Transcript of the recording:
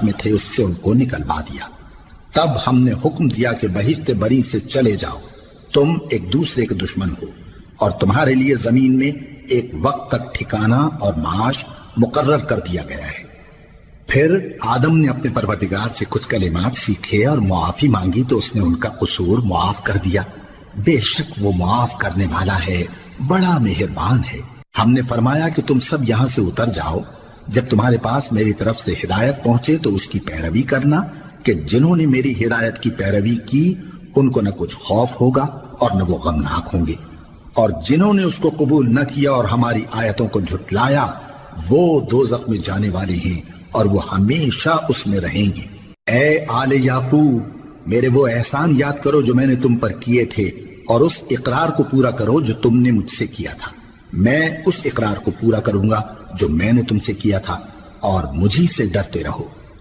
میں تھے اس سے ان کو نکلوا دیا۔ تب ہم نے حکم دیا کہ بہشت بری سے چلے جاؤ، تم ایک دوسرے کے دشمن ہو، اور تمہارے لیے زمین میں ایک وقت تک ٹھکانہ اور معاش مقرر کر دیا گیا ہے۔ پھر آدم نے اپنے پروردگار سے کچھ کلمات سیکھے اور معافی مانگی تو اس نے ان کا قصور معاف کر دیا۔ بے شک وہ معاف کرنے والا ہے، بڑا مہربان ہے۔ ہم نے فرمایا کہ تم سب یہاں سے اتر جاؤ، جب تمہارے پاس میری طرف سے ہدایت پہنچے تو اس کی پیروی کرنا، کہ جنہوں نے میری ہدایت کی پیروی کی ان کو نہ کچھ خوف ہوگا اور نہ وہ غمناک ہوں گے، اور جنہوں نے اس کو قبول نہ کیا اور ہماری آیتوں کو جھٹلایا وہ دوزخ میں جانے والے ہیں اور وہ ہمیشہ اس میں رہیں گے۔ اے آل یعقوب، میرے وہ احسان یاد کرو جو میں نے تم پر کیے تھے، اور اس اقرار کو پورا کرو جو تم نے مجھ سے کیا تھا۔ میں اس اقرار کو پورا کروں گا جو میں نے تم سے کیا تھا، اور مجھی سے ڈرتے رہو۔